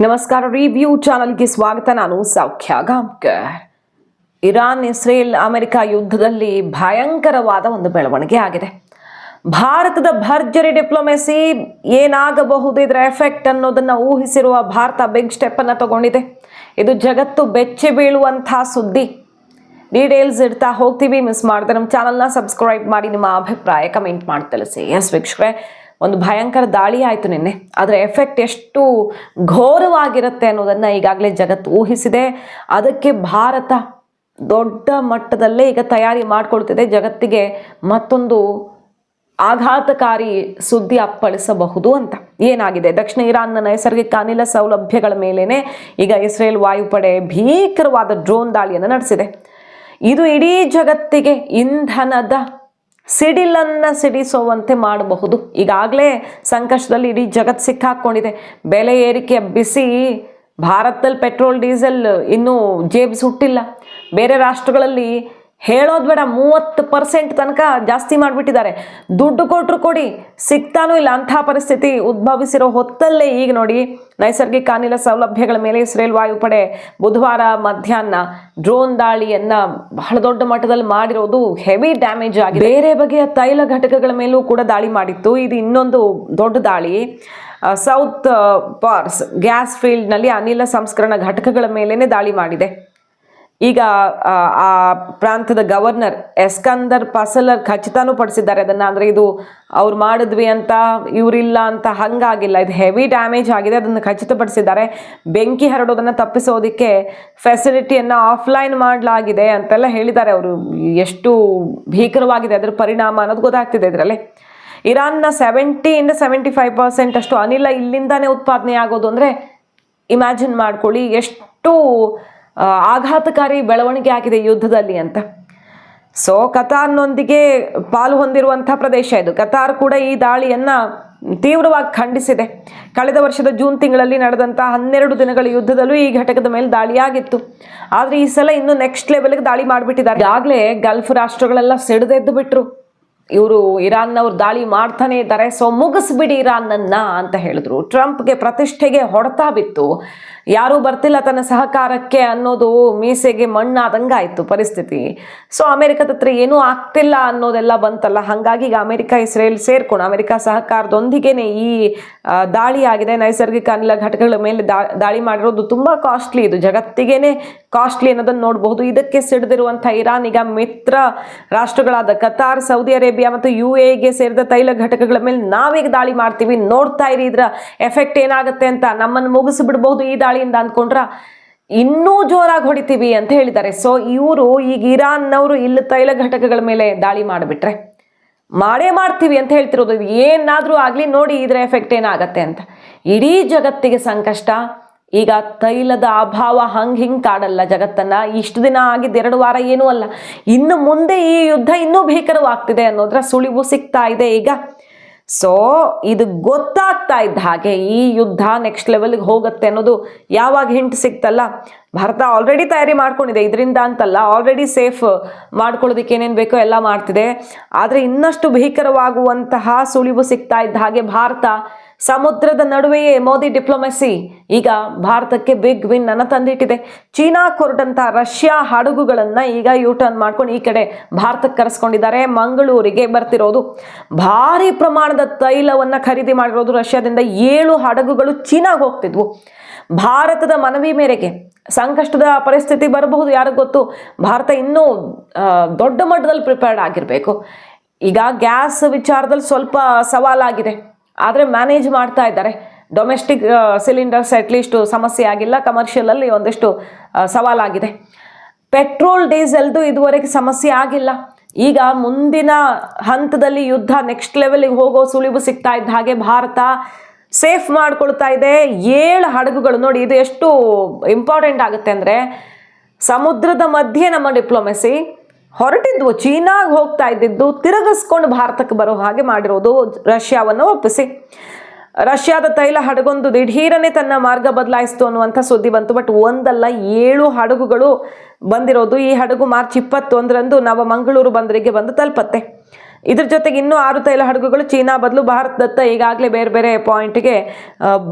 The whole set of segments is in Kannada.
ನಮಸ್ಕಾರ. ರಿವ್ಯೂ ಚಾನಲ್ಗೆ ಸ್ವಾಗತ. ನಾನು ಸೌಖ್ಯ ಗಾಂವ್ಕರ್. ಇರಾನ್ ಇಸ್ರೇಲ್ ಅಮೆರಿಕ ಯುದ್ಧದಲ್ಲಿ ಭಯಂಕರವಾದ ಒಂದು ಬೆಳವಣಿಗೆ ಆಗಿದೆ. ಭಾರತದ ಭರ್ಜರಿ ಡಿಪ್ಲೊಮೆಸಿ ಏನಾಗಬಹುದು, ಇದರ ಎಫೆಕ್ಟ್ ಅನ್ನೋದನ್ನ ಊಹಿಸಿರುವ ಭಾರತ ಬಿಗ್ ಸ್ಟೆಪ್ ಅನ್ನ ತಗೊಂಡಿದೆ. ಇದು ಜಗತ್ತು ಬೆಚ್ಚಿ ಬೀಳುವಂತಹ ಸುದ್ದಿ. ಡೀಟೇಲ್ಸ್ ಇಡ್ತಾ ಹೋಗ್ತೀವಿ. ಮಿಸ್ ಮಾಡಿದ್ರೆ ನಮ್ಮ ಚಾನಲ್ನ ಸಬ್ಸ್ಕ್ರೈಬ್ ಮಾಡಿ, ನಿಮ್ಮ ಅಭಿಪ್ರಾಯ ಕಮೆಂಟ್ ಮಾಡಿ ತಿಳಿಸಿ. ಎಸ್ ವೀಕ್ಷಕರೇ, ಒಂದು ಭಯಂಕರ ದಾಳಿ ಆಯಿತು ನಿನ್ನೆ. ಅದರ ಎಫೆಕ್ಟ್ ಎಷ್ಟು ಘೋರವಾಗಿರುತ್ತೆ ಅನ್ನೋದನ್ನು ಈಗಾಗಲೇ ಜಗತ್ತು ಊಹಿಸಿದೆ. ಅದಕ್ಕೆ ಭಾರತ ದೊಡ್ಡ ಮಟ್ಟದಲ್ಲೇ ಈಗ ತಯಾರಿ ಮಾಡಿಕೊಳ್ತಿದೆ. ಜಗತ್ತಿಗೆ ಮತ್ತೊಂದು ಆಘಾತಕಾರಿ ಸುದ್ದಿ ಅಪ್ಪಳಿಸಬಹುದು ಅಂತ. ಏನಾಗಿದೆ? ದಕ್ಷಿಣ ಇರಾನ್ನ ನೈಸರ್ಗಿಕ ಅನಿಲ ಸೌಲಭ್ಯಗಳ ಮೇಲೇನೆ ಈಗ ಇಸ್ರೇಲ್ ವಾಯುಪಡೆ ಭೀಕರವಾದ ಡ್ರೋನ್ ದಾಳಿಯನ್ನು ನಡೆಸಿದೆ. ಇದು ಇಡೀ ಜಗತ್ತಿಗೆ ಇಂಧನದ ಸಿಡಿಲನ್ನು ಸಿಡಿಸುವಂತೆ ಮಾಡಬಹುದು. ಈಗಾಗಲೇ ಸಂಕಷ್ಟದಲ್ಲಿ ಇಡೀ ಜಗತ್ತು ಸಿಕ್ಕಾಕೊಂಡಿದೆ. ಬೆಲೆ ಏರಿಕೆಯ ಬಿಸಿ ಭಾರತದಲ್ಲಿ ಪೆಟ್ರೋಲ್ ಡೀಸೆಲ್ ಇನ್ನೂ ಜೇಬು ಸುಟ್ಟಿಲ್ಲ. ಬೇರೆ ರಾಷ್ಟ್ರಗಳಲ್ಲಿ ಹೇಳೋದು ಬೇಡ, 30% ತನಕ ಜಾಸ್ತಿ ಮಾಡಿಬಿಟ್ಟಿದ್ದಾರೆ. ದುಡ್ಡು ಕೊಟ್ಟರು ಕೊಡಿ, ಸಿಗ್ತಾನೂ ಇಲ್ಲ ಅಂತಹ ಪರಿಸ್ಥಿತಿ ಉದ್ಭವಿಸಿರೋ ಹೊತ್ತಲ್ಲೇ ಈಗ ನೋಡಿ, ನೈಸರ್ಗಿಕ ಅನಿಲ ಸೌಲಭ್ಯಗಳ ಮೇಲೆ ಇಸ್ರೇಲ್ ವಾಯುಪಡೆ ಬುಧವಾರ ಮಧ್ಯಾಹ್ನ ಡ್ರೋನ್ ದಾಳಿಯನ್ನ ಬಹಳ ದೊಡ್ಡ ಮಟ್ಟದಲ್ಲಿ ಮಾಡಿರೋದು ಹೆವಿ ಡ್ಯಾಮೇಜ್ ಆಗಿದೆ. ಬೇರೆ ಬಗೆಯ ತೈಲ ಘಟಕಗಳ ಮೇಲೂ ಕೂಡ ದಾಳಿ ಮಾಡಿತ್ತು. ಇದು ಇನ್ನೊಂದು ದೊಡ್ಡ ದಾಳಿ. ಸೌತ್ ಪಾರ್ಸ್ ಗ್ಯಾಸ್ ಫೀಲ್ಡ್ನಲ್ಲಿ ಅನಿಲ ಸಂಸ್ಕರಣ ಘಟಕಗಳ ಮೇಲೇನೆ ದಾಳಿ ಮಾಡಿದೆ. ಈಗ ಆ ಪ್ರಾಂತದ ಗವರ್ನರ್ ಎಸ್ಕಂದರ್ ಪಸಲರ್ ಖಚಿತನೂ ಪಡಿಸಿದ್ದಾರೆ ಅದನ್ನು. ಅಂದರೆ ಇದು ಅವ್ರು ಮಾಡಿದ್ವಿ ಅಂತ, ಇವರಿಲ್ಲ ಅಂತ ಹಂಗಾಗಿಲ್ಲ, ಇದು ಹೆವಿ ಡ್ಯಾಮೇಜ್ ಆಗಿದೆ, ಅದನ್ನು ಖಚಿತಪಡಿಸಿದ್ದಾರೆ. ಬೆಂಕಿ ಹರಡೋದನ್ನು ತಪ್ಪಿಸೋದಕ್ಕೆ ಫೆಸಿಲಿಟಿಯನ್ನು ಆಫ್ಲೈನ್ ಮಾಡಲಾಗಿದೆ ಅಂತೆಲ್ಲ ಹೇಳಿದ್ದಾರೆ ಅವರು. ಎಷ್ಟು ಭೀಕರವಾಗಿದೆ ಅದರ ಪರಿಣಾಮ ಅನ್ನೋದು ಗೊತ್ತಾಗ್ತಿದೆ ಇದರಲ್ಲಿ. ಇರಾನ್ನ 70-75% ಅಷ್ಟು ಅನಿಲ ಇಲ್ಲಿಂದಾನೇ ಉತ್ಪಾದನೆ ಆಗೋದು ಅಂದರೆ ಇಮ್ಯಾಜಿನ್ ಮಾಡ್ಕೊಳ್ಳಿ ಎಷ್ಟು ಆಘಾತಕಾರಿ ಬೆಳವಣಿಗೆ ಆಗಿದೆ ಯುದ್ಧದಲ್ಲಿ ಅಂತ. ಸೊ ಕತಾರ್ನೊಂದಿಗೆ ಪಾಲು ಹೊಂದಿರುವಂಥ ಪ್ರದೇಶ ಇದು. ಕತಾರ್ ಕೂಡ ಈ ದಾಳಿಯನ್ನು ತೀವ್ರವಾಗಿ ಖಂಡಿಸಿದೆ. ಕಳೆದ ವರ್ಷದ ಜೂನ್ ತಿಂಗಳಲ್ಲಿ ನಡೆದಂಥ 12 ದಿನಗಳ ಯುದ್ಧದಲ್ಲೂ ಈ ಘಟಕದ ಮೇಲೆ ದಾಳಿಯಾಗಿತ್ತು. ಆದರೆ ಈ ಸಲ ಇನ್ನು ನೆಕ್ಸ್ಟ್ ಲೆವೆಲ್ಗೆ ದಾಳಿ ಮಾಡಿಬಿಟ್ಟಿದ್ದಾರೆ. ಈಗಾಗಲೇ ಗಲ್ಫ್ ರಾಷ್ಟ್ರಗಳೆಲ್ಲ ಸಿಡಿದೆದ್ದು ಬಿಟ್ರು, ಇವರು ಇರಾನ್ನವ್ರು ದಾಳಿ ಮಾಡ್ತಾನೆ ಇದ್ದಾರೆ, ಸೊ ಮುಗಿಸ್ಬಿಡಿ ಇರಾನ್ನನ್ನ ಅಂತ ಹೇಳಿದ್ರು. ಟ್ರಂಪ್ಗೆ ಪ್ರತಿಷ್ಠೆಗೆ ಹೊಡೆತ ಬಿತ್ತು. ಯಾರೂ ಬರ್ತಿಲ್ಲ ತನ್ನ ಸಹಕಾರಕ್ಕೆ ಅನ್ನೋದು ಮೀಸೆಗೆ ಮಣ್ಣಾದಂಗಾಯಿತು ಪರಿಸ್ಥಿತಿ. ಸೊ ಅಮೆರಿಕದ ಹತ್ರ ಏನೂ ಆಗ್ತಿಲ್ಲ ಅನ್ನೋದೆಲ್ಲ ಬಂತಲ್ಲ, ಹಾಗಾಗಿ ಈಗ ಅಮೆರಿಕ ಇಸ್ರೇಲ್ ಸೇರ್ಕೊಂಡು ಅಮೆರಿಕ ಸಹಕಾರದೊಂದಿಗೇನೆ ಈ ದಾಳಿ ಆಗಿದೆ. ನೈಸರ್ಗಿಕ ಅನಿಲ ಘಟಕಗಳ ಮೇಲೆ ದಾಳಿ ಮಾಡಿರೋದು ತುಂಬ ಕಾಸ್ಟ್ಲಿ. ಇದು ಜಗತ್ತಿಗೇನೆ ಕಾಸ್ಟ್ಲಿ ಅನ್ನೋದನ್ನು ನೋಡಬಹುದು. ಇದಕ್ಕೆ ಸಿಡಿದಿರುವಂಥ ಇರಾನ್ ಈಗ ಮಿತ್ರ ರಾಷ್ಟ್ರಗಳಾದ ಕತಾರ್, ಸೌದಿ ಅರೇಬಿಯಾ ಮತ್ತು UAE ಸೇರಿದ ತೈಲ ಘಟಕಗಳ ಮೇಲೆ ನಾವೀಗ ದಾಳಿ ಮಾಡ್ತೀವಿ, ನೋಡ್ತಾ ಇರಿ ಇದರ ಎಫೆಕ್ಟ್ ಏನಾಗುತ್ತೆ ಅಂತ, ನಮ್ಮನ್ನು ಮುಗಿಸಿಬಿಡ್ಬಹುದು ಈ ದಾಳಿಯಿಂದ ಅಂದ್ಕೊಂಡ್ರ ಇನ್ನೂ ಜೋರಾಗಿ ಹೊಡಿತೀವಿ ಅಂತ ಹೇಳಿದ್ದಾರೆ. ಸೊ ಇವರು ಈಗ ಇರಾನ್ನವರು ಇಲ್ಲಿ ತೈಲ ಘಟಕಗಳ ಮೇಲೆ ದಾಳಿ ಮಾಡಿಬಿಟ್ರೆ ಮಾಡೇ ಮಾಡ್ತೀವಿ ಅಂತ ಹೇಳ್ತಿರೋದು. ಏನಾದರೂ ಆಗಲಿ ನೋಡಿ ಇದರ ಎಫೆಕ್ಟ್ ಏನಾಗತ್ತೆ ಅಂತ. ಇಡೀ ಜಗತ್ತಿಗೆ ಸಂಕಷ್ಟ. ಈಗ ತೈಲದ ಅಭಾವ ಹಿಂಗೆ ಕಾಡಲ್ಲ ಜಗತ್ತನ್ನ. ಇಷ್ಟು ದಿನ ಆಗಿದ್ದು 2 ವಾರ ಏನೂ ಅಲ್ಲ, ಇನ್ನು ಮುಂದೆ ಈ ಯುದ್ಧ ಇನ್ನೂ ಭೀಕರವಾಗ್ತಿದೆ ಅನ್ನೋದ್ರ ಸುಳಿವು ಸಿಗ್ತಾ ಇದೆ ಈಗ. ಸೊ ಇದು ಗೊತ್ತಾಗ್ತಾ ಇದ್ದ ಹಾಗೆ ಈ ಯುದ್ಧ ನೆಕ್ಸ್ಟ್ ಲೆವೆಲ್ಗೆ ಹೋಗುತ್ತೆ ಅನ್ನೋದು ಯಾವಾಗ ಹಿಂಟ್ ಸಿಕ್ತಲ್ಲ, ಭಾರತ ಆಲ್ರೆಡಿ ತಯಾರಿ ಮಾಡ್ಕೊಂಡಿದೆ. ಇದರಿಂದ ಅಂತಲ್ಲ, ಆಲ್ರೆಡಿ ಸೇಫ್ ಮಾಡ್ಕೊಳ್ಳೋದಕ್ಕೆ ಏನೇನು ಬೇಕೋ ಎಲ್ಲ ಮಾಡ್ತಿದೆ. ಆದರೆ ಇನ್ನಷ್ಟು ಭೀಕರವಾಗುವಂತಹ ಸುಳಿವು ಸಿಗ್ತಾ ಇದ್ದ ಹಾಗೆ ಭಾರತ ಸಮುದ್ರದ ನಡುವೆಯೇ ಮೋದಿ ಡಿಪ್ಲೊಮೆಸಿ ಈಗ ಭಾರತಕ್ಕೆ ಬಿಗ್ ವಿನ್ ಅನ್ನು ತಂದಿಟ್ಟಿದೆ. ಚೀನಾ ಹೊರಟಂತ ರಷ್ಯಾ ಹಡಗುಗಳನ್ನು ಈಗ ಯೂಟರ್ನ್ ಮಾಡ್ಕೊಂಡು ಈ ಕಡೆ ಭಾರತಕ್ಕೆ ಕರೆಸ್ಕೊಂಡಿದ್ದಾರೆ. ಮಂಗಳೂರಿಗೆ ಬರ್ತಿರೋದು ಭಾರಿ ಪ್ರಮಾಣದ ತೈಲವನ್ನು ಖರೀದಿ ಮಾಡಿರೋದು ರಷ್ಯಾದಿಂದ. 7 ಹಡಗುಗಳು ಚೀನಾಗೆ ಹೋಗ್ತಿದ್ವು. ಭಾರತದ ಮನವಿ ಮೇರೆಗೆ ಸಂಕಷ್ಟದ ಪರಿಸ್ಥಿತಿ ಬರಬಹುದು, ಯಾರಿಗೂ ಗೊತ್ತು. ಭಾರತ ಇನ್ನೂ ದೊಡ್ಡ ಮಟ್ಟದಲ್ಲಿ ಪ್ರಿಪೇರ್ಡ್ ಆಗಿರಬೇಕು. ಈಗ ಗ್ಯಾಸ್ ವಿಚಾರದಲ್ಲಿ ಸ್ವಲ್ಪ ಸವಾಲಾಗಿದೆ, ಆದರೆ ಮ್ಯಾನೇಜ್ ಮಾಡ್ತಾ ಇದ್ದಾರೆ. ಡೊಮೆಸ್ಟಿಕ್ ಸಿಲಿಂಡರ್ಸ್ ಅಟ್ಲೀಸ್ಟ್ ಸಮಸ್ಯೆ ಆಗಿಲ್ಲ, ಕಮರ್ಷಿಯಲಲ್ಲಿ ಒಂದಿಷ್ಟು ಸವಾಲಾಗಿದೆ. ಪೆಟ್ರೋಲ್ ಡೀಸೆಲ್ದು ಇದುವರೆಗೆ ಸಮಸ್ಯೆ ಆಗಿಲ್ಲ. ಈಗ ಮುಂದಿನ ಹಂತದಲ್ಲಿ ಯುದ್ಧ ನೆಕ್ಸ್ಟ್ ಲೆವೆಲ್ಗೆ ಹೋಗೋ ಸುಳಿವು ಸಿಗ್ತಾ ಇದ್ದ ಹಾಗೆ ಭಾರತ ಸೇಫ್ ಮಾಡ್ಕೊಳ್ತಾ ಇದೆ. 7 ಹಡಗುಗಳು ನೋಡಿ, ಇದು ಎಷ್ಟು ಇಂಪಾರ್ಟೆಂಟ್ ಆಗುತ್ತೆ ಅಂದರೆ, ಸಮುದ್ರದ ಮಧ್ಯೆ ನಮ್ಮ ಡಿಪ್ಲೊಮೆಸಿ ಹೊರಟಿದ್ವು, ಚೀನಾಗೆ ಹೋಗ್ತಾ ಇದ್ದಿದ್ದು ತಿರುಗಿಸ್ಕೊಂಡು ಭಾರತಕ್ಕೆ ಬರೋ ಹಾಗೆ ಮಾಡಿರೋದು ರಷ್ಯಾವನ್ನು ಒಪ್ಪಿಸಿ. ರಷ್ಯಾದ ತೈಲ ಹಡಗೊಂದು ದಿಢೀರನೆ ತನ್ನ ಮಾರ್ಗ ಬದಲಾಯಿಸ್ತು ಅನ್ನುವಂಥ ಸುದ್ದಿ ಬಂತು. ಬಟ್ ಒಂದಲ್ಲ 7 ಹಡಗುಗಳು ಬಂದಿರೋದು. ಈ ಹಡಗು ಮಾರ್ಚ್ 21ರಂದು ನವಮಂಗಳೂರು ಬಂದರಿಗೆ ಬಂದು ತಲುಪತ್ತೆ. ಇದ್ರ ಜೊತೆಗೆ ಇನ್ನೂ 6 ತೈಲ ಹಡಗುಗಳು ಚೀನಾ ಬದಲು ಭಾರತದತ್ತ ಈಗಾಗಲೇ ಬೇರೆ ಬೇರೆ ಪಾಯಿಂಟ್ಗೆ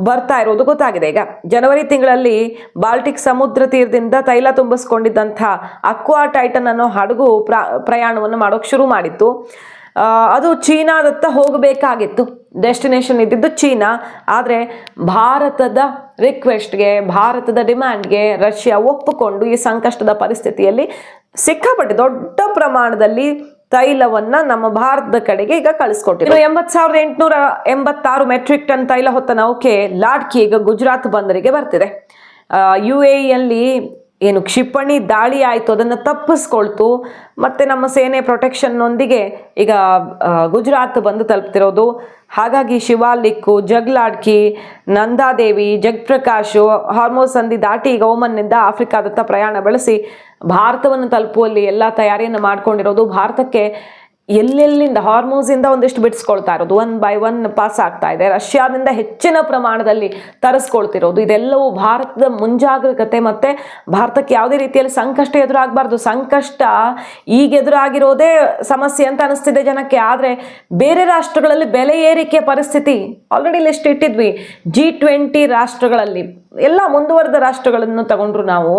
ಬರ್ತಾ ಇರೋದು ಗೊತ್ತಾಗಿದೆ. ಈಗ ಜನವರಿ ತಿಂಗಳಲ್ಲಿ ಬಾಲ್ಟಿಕ್ ಸಮುದ್ರ ತೀರದಿಂದ ತೈಲ ತುಂಬಿಸ್ಕೊಂಡಿದ್ದಂಥ ಅಕ್ವಾ ಟೈಟನ್ ಅನ್ನೋ ಹಡಗು ಪ್ರಯಾಣವನ್ನು ಮಾಡೋಕೆ ಶುರು ಮಾಡಿತ್ತು. ಅದು ಚೀನಾದತ್ತ ಹೋಗಬೇಕಾಗಿತ್ತು. ಡೆಸ್ಟಿನೇಷನ್ ಇದ್ದಿದ್ದು ಚೀನಾ. ಆದರೆ ಭಾರತದ ರಿಕ್ವೆಸ್ಟ್ಗೆ, ಭಾರತದ ಡಿಮ್ಯಾಂಡ್ಗೆ ರಷ್ಯಾ ಒಪ್ಪಿಕೊಂಡು ಈ ಸಂಕಷ್ಟದ ಪರಿಸ್ಥಿತಿಯಲ್ಲಿ ಸಿಕ್ಕಾಪಟ್ಟೆ ದೊಡ್ಡ ಪ್ರಮಾಣದಲ್ಲಿ ತೈಲವನ್ನ ನಮ್ಮ ಭಾರತದ ಕಡೆಗೆ ಈಗ ಕಳಿಸ್ಕೊಟ್ಟಿದ್ರು. 80,886 ಮೆಟ್ರಿಕ್ ಟನ್ ತೈಲ ಹೊತ್ತ ನೌಕೆ ಲಾಡ್ಕಿ ಈಗ ಗುಜರಾತ್ ಬಂದರಿಗೆ ಬರ್ತಿದೆ. UAEಯಲ್ಲಿ ಏನು ಕ್ಷಿಪಣಿ ದಾಳಿ ಆಯಿತು ಅದನ್ನು ತಪ್ಪಿಸ್ಕೊಳ್ತು. ಮತ್ತು ನಮ್ಮ ಸೇನೆ ಪ್ರೊಟೆಕ್ಷನ್ನೊಂದಿಗೆ ಈಗ ಗುಜರಾತ್ ಬಂದು ತಲುಪ್ತಿರೋದು. ಹಾಗಾಗಿ ಶಿವಾಲಿಕ್ಕು, ಜಗ್ಲಾಡ್ಕಿ, ನಂದಾದೇವಿ, ಜಗಪ್ರಕಾಶ್ ಹಾರ್ಮೋಸ್ ಸಂಧಿ ದಾಟಿ ಈಗ ಓಮನ್ನಿಂದ ಆಫ್ರಿಕಾದತ್ತ ಪ್ರಯಾಣ ಬೆಳೆಸಿ ಭಾರತವನ್ನು ತಲುಪುವಲ್ಲಿ ಎಲ್ಲ ತಯಾರಿಯನ್ನು ಮಾಡ್ಕೊಂಡಿರೋದು. ಭಾರತಕ್ಕೆ ಎಲ್ಲೆಲ್ಲಿಂದ ಹಾರ್ಮೋಸಿಂದ ಒಂದಿಷ್ಟು ಬಿಡಿಸ್ಕೊಳ್ತಾ ಇರೋದು, 1 by 1 ಪಾಸ್ ಆಗ್ತಾ ಇದೆ. ರಷ್ಯಾದಿಂದ ಹೆಚ್ಚಿನ ಪ್ರಮಾಣದಲ್ಲಿ ತರಿಸ್ಕೊಳ್ತಿರೋದು. ಇದೆಲ್ಲವೂ ಭಾರತದ ಮುಂಜಾಗ್ರತೆ ಮತ್ತು ಭಾರತಕ್ಕೆ ಯಾವುದೇ ರೀತಿಯಲ್ಲಿ ಸಂಕಷ್ಟ ಎದುರಾಗಬಾರ್ದು. ಸಂಕಷ್ಟ ಈಗ ಎದುರಾಗಿರೋದೇ ಸಮಸ್ಯೆ ಅಂತ ಅನಿಸ್ತಿದೆ ಜನಕ್ಕೆ. ಆದರೆ ಬೇರೆ ರಾಷ್ಟ್ರಗಳಲ್ಲಿ ಬೆಲೆ ಏರಿಕೆ ಪರಿಸ್ಥಿತಿ ಆಲ್ರೆಡಿ ಲಿಸ್ಟ್ ಇಟ್ಟಿದ್ವಿ. G20 ರಾಷ್ಟ್ರಗಳಲ್ಲಿ ಎಲ್ಲ ಮುಂದುವರೆದ ರಾಷ್ಟ್ರಗಳನ್ನು ತಗೊಂಡ್ರು ನಾವು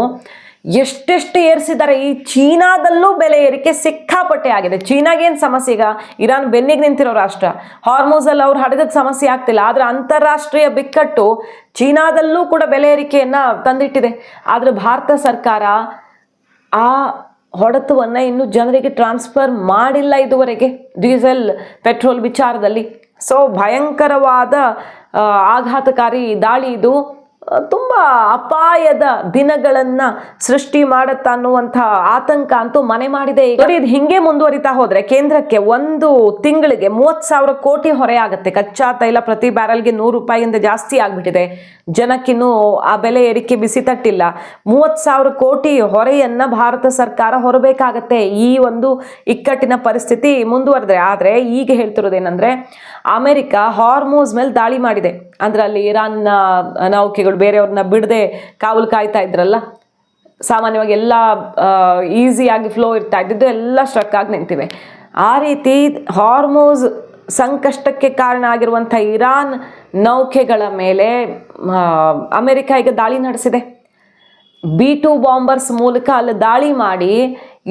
ಎಷ್ಟೆಷ್ಟು ಏರಿಸಿದ್ದಾರೆ. ಈ ಚೀನಾದಲ್ಲೂ ಬೆಲೆ ಏರಿಕೆ ಸಿಕ್ಕಾಪಟ್ಟೆ ಆಗಿದೆ. ಚೀನಾಗೇನು ಸಮಸ್ಯೆ, ಈಗ ಇರಾನ್ ಬೆನ್ನಿಗೆ ನಿಂತಿರೋ ರಾಷ್ಟ್ರ, ಹಾರ್ಮೋಸಲ್ಲಿ ಅವ್ರು ಹಡಗದ ಸಮಸ್ಯೆ ಆಗ್ತಿಲ್ಲ. ಆದರೆ ಅಂತಾರಾಷ್ಟ್ರೀಯ ಬಿಕ್ಕಟ್ಟು ಚೀನಾದಲ್ಲೂ ಕೂಡ ಬೆಲೆ ಏರಿಕೆಯನ್ನು ತಂದಿಟ್ಟಿದೆ. ಆದರೆ ಭಾರತ ಸರ್ಕಾರ ಆ ಹೊಡೆತವನ್ನು ಇನ್ನೂ ಜನರಿಗೆ ಟ್ರಾನ್ಸ್ಫರ್ ಮಾಡಿಲ್ಲ ಇದುವರೆಗೆ ಡೀಸೆಲ್ ಪೆಟ್ರೋಲ್ ವಿಚಾರದಲ್ಲಿ. ಸೊ ಭಯಂಕರವಾದ ಆಘಾತಕಾರಿ ದಾಳಿ ಇದು. ತುಂಬ ಅಪಾಯದ ದಿನಗಳನ್ನು ಸೃಷ್ಟಿ ಮಾಡುತ್ತಾ ಅನ್ನುವಂಥ ಆತಂಕ ಅಂತೂ ಮನೆ ಮಾಡಿದೆ. ಈಗ ಇದು ಹಿಂಗೆ ಮುಂದುವರಿತಾ ಹೋದರೆ ಕೇಂದ್ರಕ್ಕೆ ಒಂದು ತಿಂಗಳಿಗೆ 30,000 ಕೋಟಿ ಹೊರೆ ಆಗುತ್ತೆ. ಕಚ್ಚಾ ತೈಲ ಪ್ರತಿ ಬ್ಯಾರಲ್ಗೆ ₹100 ಜಾಸ್ತಿ ಆಗಿಬಿಟ್ಟಿದೆ. ಜನಕ್ಕಿನ್ನೂ ಆ ಬೆಲೆ ಏರಿಕೆ ಬಿಸಿ ತಟ್ಟಿಲ್ಲ. 30,000 ಕೋಟಿ ಹೊರೆಯನ್ನು ಭಾರತ ಸರ್ಕಾರ ಹೊರಬೇಕಾಗತ್ತೆ ಈ ಒಂದು ಇಕ್ಕಟ್ಟಿನ ಪರಿಸ್ಥಿತಿ ಮುಂದುವರೆದ್ರೆ. ಆದರೆ ಈಗ ಹೇಳ್ತಿರೋದೇನೆಂದರೆ ಅಮೆರಿಕ ಹಾರ್ಮೋಸ್ ಮೇಲೆ ದಾಳಿ ಮಾಡಿದೆ. ಅಂದ್ರೆ ಅಲ್ಲಿ ಇರಾನ್ನ ನೌಕೆಗಳು ಬೇರೆಯವ್ರನ್ನ ಬಿಡದೆ ಕಾವಲು ಕಾಯ್ತಾ ಇದ್ರಲ್ಲ, ಸಾಮಾನ್ಯವಾಗಿ ಎಲ್ಲ ಈಸಿಯಾಗಿ ಫ್ಲೋ ಇರ್ತಾ ಇದ್ದಿದ್ದು ಎಲ್ಲ ಸ್ಟ್ರಕ್ ಆಗಿ ನಿಂತಿವೆ. ಆ ರೀತಿ ಹಾರ್ಮೋಸ್ ಸಂಕಷ್ಟಕ್ಕೆ ಕಾರಣ ಆಗಿರುವಂಥ ಇರಾನ್ ನೌಕೆಗಳ ಮೇಲೆ ಅಮೆರಿಕ ಈಗ ದಾಳಿ ನಡೆಸಿದೆ. B2 ಬಾಂಬರ್ಸ್ ಮೂಲಕ ಅಲ್ಲಿ ದಾಳಿ ಮಾಡಿ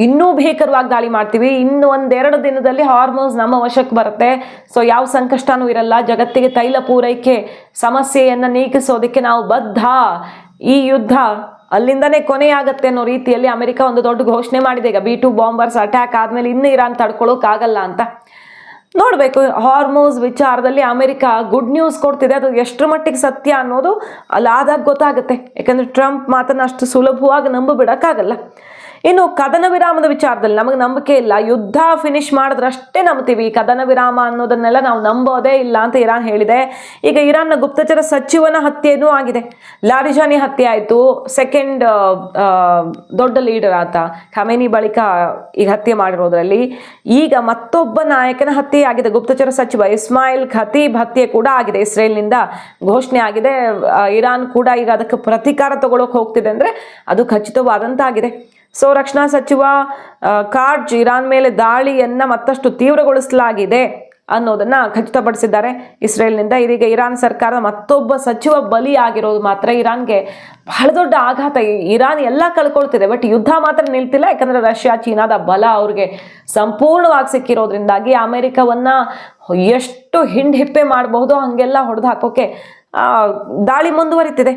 ಇನ್ನೂ ಭೀಕರವಾಗಿ ದಾಳಿ ಮಾಡ್ತೀವಿ. ಇನ್ನು 1-2 ದಿನದಲ್ಲಿ ಹಾರ್ಮೋಸ್ ನಮ್ಮ ವಶಕ್ಕೆ ಬರುತ್ತೆ. ಸೊ ಯಾವ ಸಂಕಷ್ಟನೂ ಇರಲ್ಲ. ಜಗತ್ತಿಗೆ ತೈಲ ಪೂರೈಕೆ ಸಮಸ್ಯೆಯನ್ನು ನೀಗಿಸೋದಕ್ಕೆ ನಾವು ಬದ್ಧ. ಈ ಯುದ್ಧ ಅಲ್ಲಿಂದನೇ ಕೊನೆಯಾಗತ್ತೆ ಅನ್ನೋ ರೀತಿಯಲ್ಲಿ ಅಮೆರಿಕ ಒಂದು ದೊಡ್ಡ ಘೋಷಣೆ ಮಾಡಿದೆ. ಈಗ B2 ಬಾಂಬರ್ಸ್ ಅಟ್ಯಾಕ್ ಆದಮೇಲೆ ಇನ್ನೂ ಇರಾನ್ ತಡ್ಕೊಳ್ಳೋಕ್ಕಾಗಲ್ಲ ಅಂತ ನೋಡಬೇಕು. ಹಾರ್ಮೋಸ್ ವಿಚಾರದಲ್ಲಿ ಅಮೆರಿಕ ಗುಡ್ ನ್ಯೂಸ್ ಕೊಡ್ತಿದೆ. ಅದು ಎಷ್ಟರ ಮಟ್ಟಿಗೆ ಸತ್ಯ ಅನ್ನೋದು ಅಲ್ಲಿ ಆದಾಗ ಗೊತ್ತಾಗುತ್ತೆ. ಯಾಕಂದರೆ ಟ್ರಂಪ್ ಮಾತನ್ನು ಅಷ್ಟು ಸುಲಭವಾಗಿ ನಂಬಿಬಿಡೋಕ್ಕಾಗಲ್ಲ. ಇನ್ನು ಕದನ ವಿರಾಮದ ವಿಚಾರದಲ್ಲಿ ನಮಗೆ ನಂಬಿಕೆ ಇಲ್ಲ. ಯುದ್ಧ ಫಿನಿಶ್ ಮಾಡಿದ್ರಷ್ಟೇ ನಂಬ್ತೀವಿ. ಕದನ ವಿರಾಮ ಅನ್ನೋದನ್ನೆಲ್ಲ ನಾವು ನಂಬೋದೇ ಇಲ್ಲ ಅಂತ ಇರಾನ್ ಹೇಳಿದೆ. ಈಗ ಇರಾನ್ನ ಗುಪ್ತಚರ ಸಚಿವನ ಹತ್ಯೆನೂ ಆಗಿದೆ. ಲಾರಿಜಾನಿ ಹತ್ಯೆ ಆಯಿತು. ಸೆಕೆಂಡ್ ದೊಡ್ಡ ಲೀಡರ್ ಆತ ಖಮೇನಿ ಬಳಿಕ ಈಗ ಹತ್ಯೆ ಮಾಡಿರೋದ್ರಲ್ಲಿ ಈಗ ಮತ್ತೊಬ್ಬ ನಾಯಕನ ಹತ್ಯೆ ಆಗಿದೆ. ಗುಪ್ತಚರ ಸಚಿವ ಇಸ್ಮಾಯಿಲ್ ಖತೀಬ್ ಹತ್ಯೆ ಕೂಡ ಆಗಿದೆ. ಇಸ್ರೇಲ್ನಿಂದ ಘೋಷಣೆ ಆಗಿದೆ. ಇರಾನ್ ಕೂಡ ಈಗ ಅದಕ್ಕೆ ಪ್ರತೀಕಾರ ತಗೊಳ್ಳೋಕೆ ಹೋಗ್ತಿದೆ ಅಂದರೆ ಅದು ಖಚಿತವಾದಂತಾಗಿದೆ. ಸೊ ರಕ್ಷಣಾ ಸಚಿವ ಕಾರ್ಜ್ ಇರಾನ್ ಮೇಲೆ ದಾಳಿಯನ್ನು ಮತ್ತಷ್ಟು ತೀವ್ರಗೊಳಿಸಲಾಗಿದೆ ಅನ್ನೋದನ್ನು ಖಚಿತಪಡಿಸಿದ್ದಾರೆ ಇಸ್ರೇಲ್ನಿಂದ. ಇದೀಗ ಇರಾನ್ ಸರ್ಕಾರ ಮತ್ತೊಬ್ಬ ಸಚಿವ ಬಲಿಯಾಗಿರೋದು ಮಾತ್ರ ಇರಾನ್ಗೆ ಬಹಳ ದೊಡ್ಡ ಆಘಾತ. ಇರಾನ್ ಎಲ್ಲ ಕಳ್ಕೊಳ್ತಿದೆ, ಬಟ್ ಯುದ್ಧ ಮಾತ್ರ ನಿಲ್ತಿಲ್ಲ. ಯಾಕಂದರೆ ರಷ್ಯಾ ಚೀನಾದ ಬಲ ಅವ್ರಿಗೆ ಸಂಪೂರ್ಣವಾಗಿ ಸಿಕ್ಕಿರೋದ್ರಿಂದಾಗಿ ಅಮೆರಿಕವನ್ನು ಎಷ್ಟು ಹಿಂಡ್ಹಿಪ್ಪೆ ಮಾಡಬಹುದೋ ಹಾಗೆಲ್ಲ ಹೊಡೆದು ಹಾಕೋಕೆ ದಾಳಿ ಮುಂದುವರಿತಿದೆ.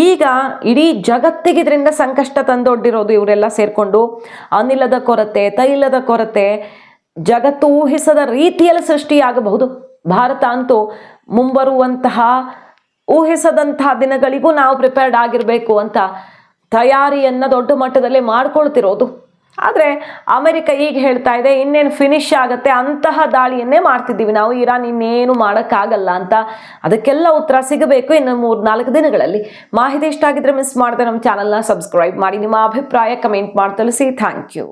ಈಗ ಇಡೀ ಜಗತ್ತಿಗೆ ಇದರಿಂದ ಸಂಕಷ್ಟ ತಂದೊಡ್ಡಿರೋದು ಇವರೆಲ್ಲ ಸೇರಿಕೊಂಡು. ಅನಿಲದ ಕೊರತೆ, ತೈಲದ ಕೊರತೆ ಜಗತ್ತು ಊಹಿಸದ ರೀತಿಯಲ್ಲಿ ಸೃಷ್ಟಿಯಾಗಬಹುದು. ಭಾರತ ಅಂತೂ ಮುಂಬರುವಂತಹ ಊಹಿಸದಂತಹ ದಿನಗಳಿಗೂ ನಾವು ಪ್ರಿಪೇರ್ಡ್ ಆಗಿರಬೇಕು ಅಂತ ತಯಾರಿಯನ್ನು ದೊಡ್ಡ ಮಟ್ಟದಲ್ಲಿ ಮಾಡ್ಕೊಳ್ತಿರೋದು. ಆದರೆ ಅಮೆರಿಕ ಈಗ ಹೇಳ್ತಾ ಇದೆ ಇನ್ನೇನು ಫಿನಿಶ್ ಆಗುತ್ತೆ, ಅಂತಹ ದಾಳಿಯನ್ನೇ ಮಾಡ್ತಿದ್ದೀವಿ ನಾವು, ಇರಾನ್ ಇನ್ನೇನು ಮಾಡೋಕ್ಕಾಗಲ್ಲ ಅಂತ. ಅದಕ್ಕೆಲ್ಲ ಉತ್ತರ ಸಿಗಬೇಕು ಇನ್ನು 3-4 ದಿನಗಳಲ್ಲಿ. ಮಾಹಿತಿ ಇಷ್ಟ ಆಗಿದ್ರೆ ಮಿಸ್ ಮಾಡದೆ ನಮ್ಮ ಚಾನಲ್ನ ಸಬ್ಸ್ಕ್ರೈಬ್ ಮಾಡಿ. ನಿಮ್ಮ ಅಭಿಪ್ರಾಯ ಕಮೆಂಟ್ ಮಾಡಿ ತಿಳಿಸಿ. Thank you.